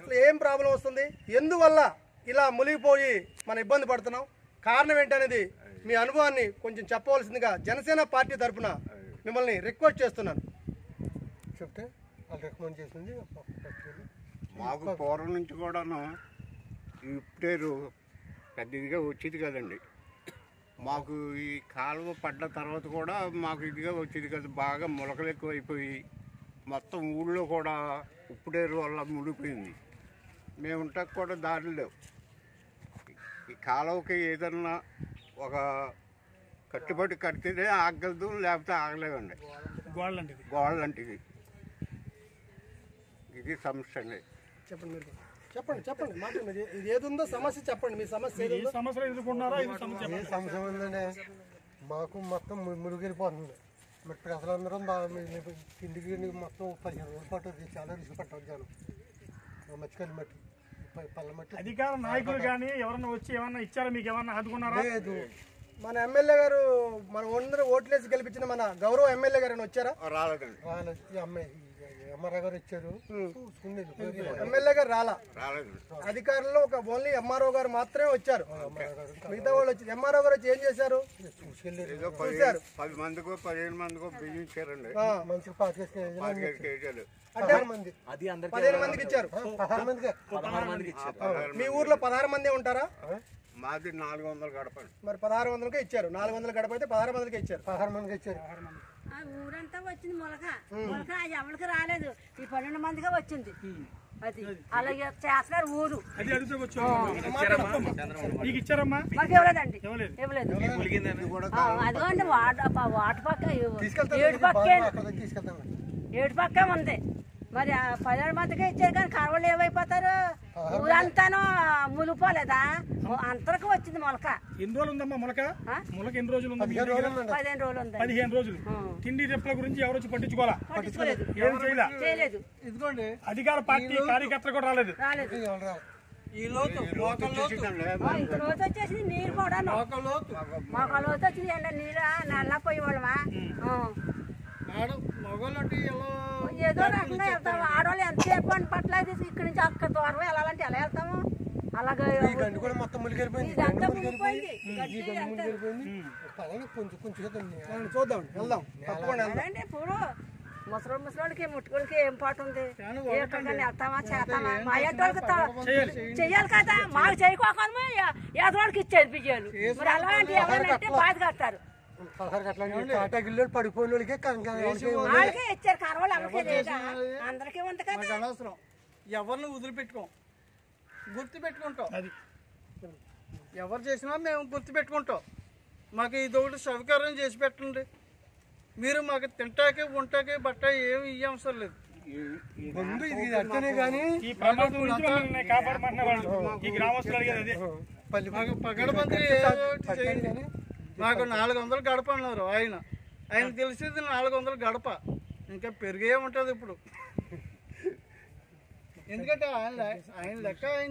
అసలు ఏం ప్రాబ్లం వస్తుంది, ఎందువల్ల ఇలా మునిగిపోయి మన ఇబ్బంది పడుతున్నాం, కారణం ఏంటనేది మీ అనుభవాన్ని కొంచెం చెప్పవలసిందిగా జనసేన పార్టీ తరఫున మిమ్మల్ని రిక్వెస్ట్ చేస్తున్నాను. చెప్తే వాళ్ళు రికమెండ్ చేసింది. మాకు పూర్వం నుంచి కూడాను ఇప్పుడేరు పెద్ద ఇదిగా వచ్చేది కదండి. మాకు ఈ కాలువ పడ్డ తర్వాత కూడా మాకు ఇదిగా వచ్చేది కదా. బాగా మొలకలు ఎక్కువైపోయి మొత్తం ఊళ్ళో కూడా ఉప్పుడేరు వల్ల ముడిపోయింది. మేము ఉంటాకు కూడా దారులు లేవు. ఈ కాలువకి ఏదన్నా ఒక కట్టుబడి కడితేనే ఆగలదు, లేకపోతే ఆగలేదండి. గోడ లాంటిది ఇది సమస్య అండి. చెప్పండి మీరు చెప్పండి చెప్పండి మాట ఇది ఏది ఉందో సమస్య చెప్పండి. మీ సమస్య ఏది సమస్య ఉందండి. మాకు మొత్తం మురిగిపోతుంది. మట్టి అసలు అందరం తిండికి మొత్తం 15 రోజుల పాటు చాలా రుచి పట్టాలి జనం. మచ్చికల్లి మట్టి పళ్ళ మట్టి. అధికార నాయకులు కానీ ఎవరన్నా వచ్చి ఏమన్నా ఇచ్చారా, మీకు ఏమన్నా ఆదుకున్నారా? లేదు. మన ఎమ్మెల్యే గారు మన అందరూ ఓట్లేసి గెలిపించిన మన గౌరవ ఎమ్మెల్యే గారు వచ్చారా? రాలేదండి. ఎంఆర్ఓ గారు ఇచ్చారు. ఎమ్మెల్యే గారు రాలేదు. అధికారుల్లో ఒక ఓన్లీ ఎంఆర్ఓ గారు మాత్రమే వచ్చారు. మిగతా వాళ్ళు వచ్చి ఎంఆర్ఓ గారు వచ్చి ఏం చేశారు? 10 మందికో 15 మందికో బియ్యం ఇచ్చారండి. మంచి 25 కేజీలు. అంటే 15 మందికి ఇచ్చారు. 16 మందికి. మీ ఊర్లో 16 మంది ఉంటారా? మాది 400 గడపండి. మరి 1600కే ఇచ్చారు. 400 గడప అయితే 16 మందికి ఇచ్చారు. 16 మందికి ఇచ్చారు. ఊరంతా వచ్చింది మొలక ఎవరికి రాలేదు. ఈ 12 మందిగా వచ్చింది. అది అలాగే చేస్తున్నారు ఊరు. మీకు ఇచ్చారమ్మా? మాకు ఇవ్వలేదండి, ఇవ్వలేదు. అదిగోండి వాటర్ పక్క ఏడు పక్క ఉంది. మరి 17 మందికే ఇచ్చారు కానీ కరవళ్ళు ఏమైపోతారు? ఊరంతాను ములిపోలేదా? అంతరకు వచ్చింది మొలక. ఎన్ని రోజులు ఉందమ్మా మొలక? మొలక ఎన్ని రోజులు ఉంది? 15 రోజులు ఉంది. 15 రోజులు. తిండి రెప్పల గురించి ఎవరు వచ్చి పట్టించుకోవాలా? ఏం చేయలేదు. ఇదిగోండి అధికార పార్టీ కార్యకర్తలు కూడా రాలేదు. ఈ లోతు వచ్చేసింది. నీరు కూడా మాకు లోతు వచ్చింది. నీళ్ళు నల్లపోయి వాళ్ళమా ఏదో రకంగా వెళ్తాము. ఆడవాళ్ళు ఎంతసేపు అని పట్టలేదు. ఇక్కడి నుంచి అక్క దూరం వెళ్ళాలంటే ఎలా వెళ్తాము? అలాగే మొత్తం మునిగిపోయింది. చూద్దాం, వెళ్దాం. ఇప్పుడు ముసలోళ్ళకి ముట్టుకోళ్ళకి ఏం పాటు ఉంది? ఎక్కడికైనా వెళ్తామా చేస్తామా? మా ఎద్దోళ్ళకి చెయ్యాలి కదా. మాకు చేయకోకుండా ఎదవాళ్ళకి ఇచ్చేది బియ్యాలు. మరి అలాంటి ఎవరంటే బాధ కడతారు. పడిపోయిన వాళ్ళకే ఇచ్చారు. కరవాళ్ళు అందరికీ ఉంది కదా. అనవసరం. ఎవరిని వదిలిపెట్టుకోం, గుర్తు పెట్టుకుంటాం. ఎవరు చేసినా మేము గుర్తు పెట్టుకుంటాం. మాకు ఇదొకటి సౌకర్యం చేసి పెట్టండి. మీరు మాకు తింటాకి ఉంటాకి బట్ట ఏమి ఇయ్య అవసరం లేదు. పగడబంది మాకు 400 గడప అన్నారు ఆయన. తెలిసింది 400 గడప. ఇంకా పెరిగే ఉంటుంది ఇప్పుడు. ఎందుకంటే ఆయన లెక్క ఆయన